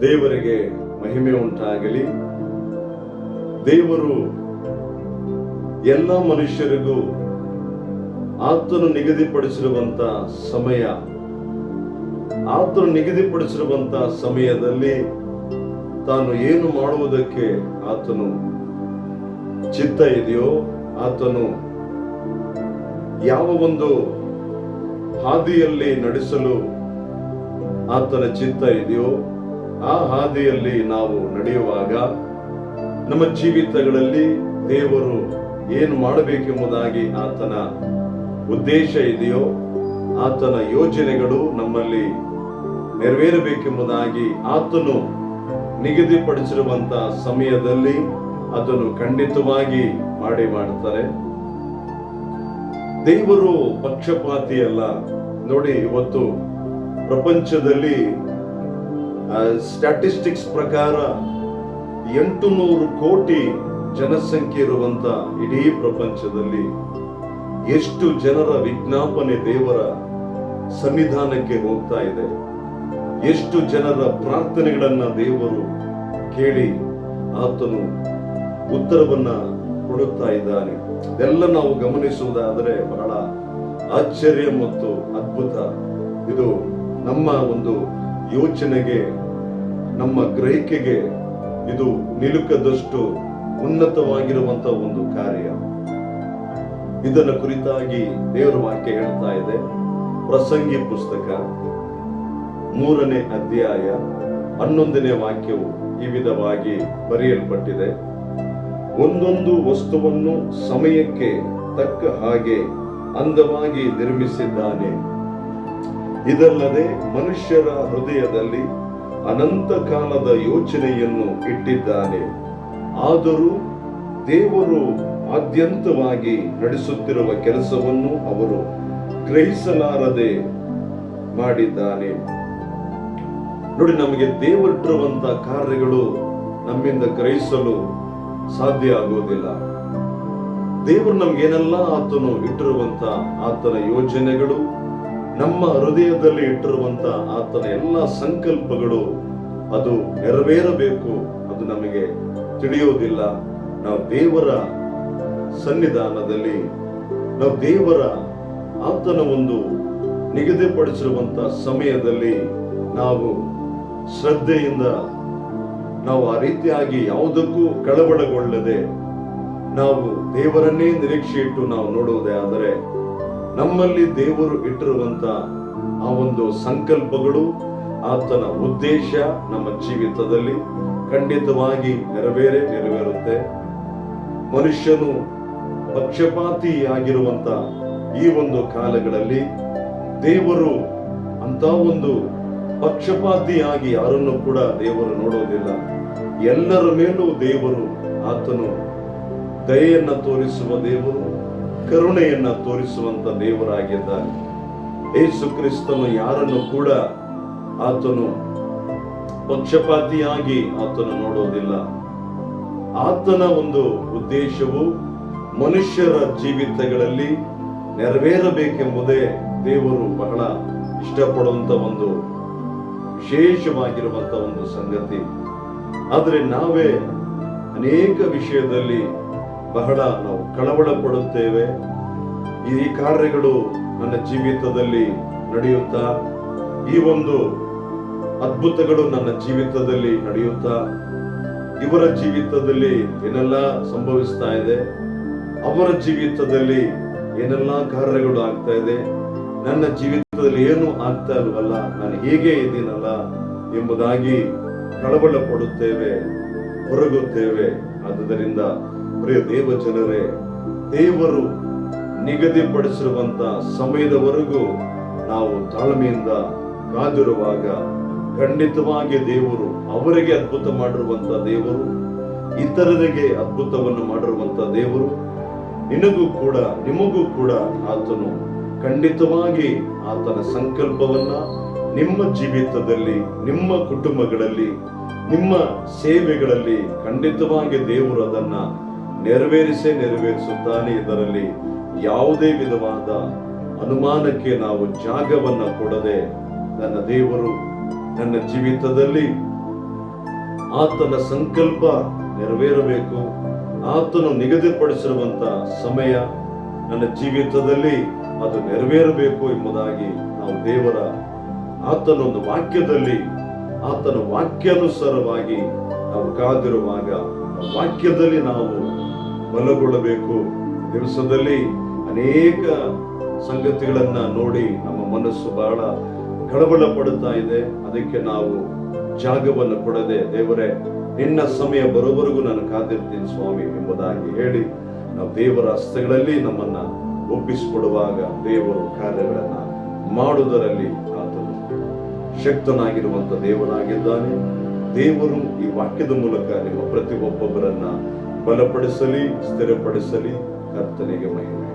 ದೇವರಿಗೆ ಮಹಿಮೆ ಉಂಟಾಗಲಿ. ದೇವರು ಎಲ್ಲ ಮನುಷ್ಯರಿಗೂ ಆತನು ನಿಗದಿಪಡಿಸಿರುವಂತ ಸಮಯದಲ್ಲಿ ತಾನು ಏನು ಮಾಡುವುದಕ್ಕೆ ಆತನು ಚಿತ್ತ ಇದೆಯೋ, ಆತನು ಯಾವ ಒಂದು ಹಾದಿಯಲ್ಲಿ ನಡೆಸಲು ಆತನ ಚಿತ್ತ ಇದೆಯೋ ಆ ಹಾದಿಯಲ್ಲಿ ನಾವು ನಡೆಯುವಾಗ ನಮ್ಮ ಜೀವಿತಗಳಲ್ಲಿ ದೇವರು ಏನು ಮಾಡಬೇಕೆಂಬುದಾಗಿ ಆತನ ಉದ್ದೇಶ ಇದೆಯೋ, ಆತನ ಯೋಜನೆಗಳು ನಮ್ಮಲ್ಲಿ ನೆರವೇರಬೇಕೆಂಬುದಾಗಿ ಆತನು ನಿಗದಿಪಡಿಸಿರುವಂತಹ ಸಮಯದಲ್ಲಿ ಅದನ್ನು ಖಂಡಿತವಾಗಿ ಮಾಡ್ತಾರೆ. ದೇವರು ಪಕ್ಷಪಾತಿ ಅಲ್ಲ. ನೋಡಿ, ಇವತ್ತು ಪ್ರಪಂಚದಲ್ಲಿ ಸ್ಟ್ಯಾಟಿಸ್ಟಿಕ್ಸ್ ಪ್ರಕಾರ 800 ಕೋಟಿ ಜನಸಂಖ್ಯೆ ಇರುವಂತ ಇಡೀ ಪ್ರಪಂಚದಲ್ಲಿ ಎಷ್ಟು ಜನರ ವಿಜ್ಞಾಪನೆ ದೇವರ ಸನ್ನಿಧಾನಕ್ಕೆ ಹೋಗ್ತಾ ಇದೆ, ಎಷ್ಟು ಜನರ ಪ್ರಾರ್ಥನೆಗಳನ್ನ ದೇವರು ಕೇಳಿ ಆತನು ಉತ್ತರವನ್ನ ಕೊಡುತ್ತಾ ಇದ್ದಾನೆ. ಇದೆಲ್ಲ ನಾವು ಗಮನಿಸುವುದಾದರೆ ಬಹಳ ಆಶ್ಚರ್ಯ ಮತ್ತು ಅದ್ಭುತ. ಇದು ನಮ್ಮ ಒಂದು ಯೋಚನೆಗೆ, ನಮ್ಮ ಗ್ರಹಿಕೆಗೆ ಇದು ನಿಲುಕದಷ್ಟು ಉನ್ನತವಾಗಿರುವಂತಹ ಒಂದು ಕಾರ್ಯ. ಇದನ್ನ ಕುರಿತಾಗಿ ದೇವರ ವಾಕ್ಯ ಹೇಳ್ತಾ ಇದೆ. ಪ್ರಸಂಗಿ ಪುಸ್ತಕ 3ನೇ ಅಧ್ಯಾಯ 11ನೇ ವಾಕ್ಯವು ಈ ವಿಧವಾಗಿ ಬರೆಯಲ್ಪಟ್ಟಿದೆ. ಒಂದೊಂದು ವಸ್ತುವನ್ನು ಸಮಯಕ್ಕೆ ತಕ್ಕ ಹಾಗೆ ಅಂದವಾಗಿ ನಿರ್ಮಿಸಿದ್ದಾನೆ. ಇದಲ್ಲದೆ ಮನುಷ್ಯರ ಹೃದಯದಲ್ಲಿ ಅನಂತ ಕಾಲದ ಯೋಚನೆಯನ್ನು ಇಟ್ಟಿದ್ದಾನೆ. ಆದರೂ ದೇವರು ಆದ್ಯಂತವಾಗಿ ನಡೆಸುತ್ತಿರುವ ಕೆಲಸವನ್ನು ಅವರು ಗ್ರಹಿಸಲಾರದೆ ಮಾಡಿದ್ದಾನೆ. ನೋಡಿ, ನಮಗೆ ದೇವರಿಟ್ಟಿರುವಂತ ಕಾರ್ಯಗಳು ನಮ್ಮಿಂದ ಗ್ರಹಿಸಲು ಸಾಧ್ಯ ಆಗುವುದಿಲ್ಲ. ದೇವರು ನಮ್ಗೇನೆಲ್ಲ ಆತನು ಇಟ್ಟಿರುವಂತ ಆತನ ಯೋಜನೆಗಳು, ನಮ್ಮ ಹೃದಯದಲ್ಲಿ ಇಟ್ಟಿರುವಂತ ಆತನ ಎಲ್ಲ ಸಂಕಲ್ಪಗಳು ಅದು ನೆರವೇರಬೇಕು, ಅದು ನಮಗೆ ತಿಳಿಯೋದಿಲ್ಲ. ನಾವು ದೇವರ ಸನ್ನಿಧಾನದಲ್ಲಿ, ನಾವು ದೇವರ ಆತನ ಒಂದು ನಿಗದಿಪಡಿಸಿರುವಂತ ಸಮಯದಲ್ಲಿ ನಾವು ಶ್ರದ್ಧೆಯಿಂದ ನಾವು ಆ ರೀತಿಯಾಗಿ ಯಾವುದಕ್ಕೂ ಕಳವಳಗೊಳ್ಳದೆ ನಾವು ದೇವರನ್ನೇ ನಿರೀಕ್ಷೆ ಇಟ್ಟು ನಾವು ನೋಡುವುದೇ ಆದರೆ ನಮ್ಮಲ್ಲಿ ದೇವರು ಇಟ್ಟಿರುವಂತ ಆ ಒಂದು ಸಂಕಲ್ಪಗಳು, ಆತನ ಉದ್ದೇಶ ನಮ್ಮ ಜೀವಿತದಲ್ಲಿ ಖಂಡಿತವಾಗಿ ನೆರವೇರುತ್ತೆ. ಮನುಷ್ಯನು ಪಕ್ಷಪಾತಿ ಆಗಿರುವಂತ ಈ ಒಂದು ಕಾಲಗಳಲ್ಲಿ ದೇವರು ಅಂತ ಒಂದು ಪಕ್ಷಪಾತಿಯಾಗಿ ಯಾರನ್ನು ಕೂಡ ದೇವರು ನೋಡೋದಿಲ್ಲ. ಎಲ್ಲರ ಮೇಲೂ ದೇವರು ಆತನು ದಯೆಯನ್ನ ತೋರಿಸುವ ದೇವರು, ಕರುಣೆಯನ್ನ ತೋರಿಸುವಂತ ದೇವರಾಗಿದ್ದಾನೆ. ಯೇಸು ಕ್ರಿಸ್ತನು ಯಾರನ್ನು ಕೂಡ ಆತನು ಪಕ್ಷಪಾತಿಯಾಗಿ ಆತನು ನೋಡೋದಿಲ್ಲ. ಆತನ ಒಂದು ಉದ್ದೇಶವು ಮನುಷ್ಯರ ಜೀವಿತಗಳಲ್ಲಿ ನೆರವೇರಬೇಕೆಂಬುದೇ ದೇವರು ಬಹಳ ಇಷ್ಟಪಡುವಂತ ಒಂದು ವಿಶೇಷವಾಗಿರುವಂತ ಒಂದು ಸಂಗತಿ. ಆದರೆ ನಾವೇ ಅನೇಕ ವಿಷಯದಲ್ಲಿ ಬಹಳ ನಾವು ಕಳವಳ ಪಡುತ್ತೇವೆ. ಈ ಕಾರ್ಯಗಳು ನನ್ನ ಜೀವಿತದಲ್ಲಿ ನಡೆಯುತ್ತಾ, ಈ ಒಂದು ಅದ್ಭುತಗಳು ನನ್ನ ಜೀವಿತದಲ್ಲಿ ನಡೆಯುತ್ತಾ, ಇವರ ಜೀವಿತದಲ್ಲಿ ಏನೆಲ್ಲ ಸಂಭವಿಸ್ತಾ ಇದೆ, ಅವರ ಜೀವಿತದಲ್ಲಿ ಏನೆಲ್ಲ ಕಾರ್ಯಗಳು ಆಗ್ತಾ ಇದೆ, ನನ್ನ ಜೀವಿತದಲ್ಲಿ ಏನು ಆಗ್ತಾ ಇಲ್ವಲ್ಲ, ನಾನು ಹೇಗೆ ಇದ್ದೀನಲ್ಲ ಎಂಬುದಾಗಿ ಕಳವಳ ಪಡುತ್ತೇವೆ, ಹೊರಗುತ್ತೇವೆ. ಆದುದರಿಂದ ಪ್ರಿಯ ದೇವ ಜನರೇ, ದೇವರು ನಿಗದಿಪಡಿಸಿರುವಂತ ಸಮಯದವರೆಗೂ ನಾವು ತಾಳ್ಮೆಯಿಂದ ಕಾದಿರುವಾಗ ಖಂಡಿತವಾಗಿ ದೇವರು ಅವರಿಗೆ ಅದ್ಭುತ ಮಾಡಿರುವಂತ ದೇವರು, ಇತರರಿಗೆ ಅದ್ಭುತವನ್ನು ಮಾಡಿರುವಂತ ದೇವರು, ನಿಮಗೂ ಕೂಡ ಆತನು ಖಂಡಿತವಾಗಿ ಆತನ ಸಂಕಲ್ಪವನ್ನ ನಿಮ್ಮ ಜೀವಿತದಲ್ಲಿ, ನಿಮ್ಮ ಕುಟುಂಬಗಳಲ್ಲಿ, ನಿಮ್ಮ ಸೇವೆಗಳಲ್ಲಿ ಖಂಡಿತವಾಗಿ ದೇವರು ಅದನ್ನ ನೆರವೇರಿಸುತ್ತಾನೆ. ಇದರಲ್ಲಿ ಯಾವುದೇ ವಿಧವಾದ ಅನುಮಾನಕ್ಕೆ ನಾವು ಜಾಗವನ್ನ ಕೊಡದೆ, ನನ್ನ ದೇವರು ನನ್ನ ಜೀವಿತದಲ್ಲಿ ಆತನ ಸಂಕಲ್ಪ ನೆರವೇರಬೇಕು. ಆತನು ನಿಗದಿಪಡಿಸಿರುವಂತ ಸಮಯ ನನ್ನ ಜೀವಿತದಲ್ಲಿ ಅದು ನೆರವೇರಬೇಕು ಎಂಬುದಾಗಿ ನಾವು ದೇವರ ಆತನೊಂದು ವಾಕ್ಯದಲ್ಲಿ ಆತನ ವಾಕ್ಯಾನುಸಾರವಾಗಿ ನಾವು ಕಾದಿರುವಾಗ ವಾಕ್ಯದಲ್ಲಿ ನಾವು ಬಲಗೊಳ್ಳಬೇಕು. ದಿವಸದಲ್ಲಿ ಅನೇಕ ಸಂಗತಿಗಳನ್ನ ನೋಡಿ ನಮ್ಮ ಮನಸ್ಸು ಬಹಳ ಕಳವಳ ಪಡುತ್ತಾ ಇದೆ. ಅದಕ್ಕೆ ನಾವು ಜಾಗವನ್ನು ಕೊಡದೆ, ದೇವರೇ ನಿನ್ನ ಸಮಯ ಬರೋವರೆಗೂ ನಾನು ಕಾದಿರ್ತೀನಿ ಸ್ವಾಮಿ ಎಂಬುದಾಗಿ ಹೇಳಿ ನಾವು ದೇವರ ಹಸ್ತಗಳಲ್ಲಿ ನಮ್ಮನ್ನ ಒಪ್ಪಿಸಿಕೊಡುವಾಗ ದೇವರು ಕಾರ್ಯಗಳನ್ನ ಮಾಡುವುದರಲ್ಲಿ ಆತನು ಶಕ್ತನಾಗಿರುವಂತ ದೇವನಾಗಿದ್ದಾನೆ. ದೇವರು ಈ ವಾಕ್ಯದ ಮೂಲಕ ನಿಮ್ಮ ಪ್ರತಿಯೊಬ್ಬೊಬ್ಬರನ್ನ ಬಲಪಡಿಸಲಿ, ಸ್ಥಿರಪಡಿಸಲಿ. ಕರ್ತನಿಗೆ ಮಹಿಮೆ.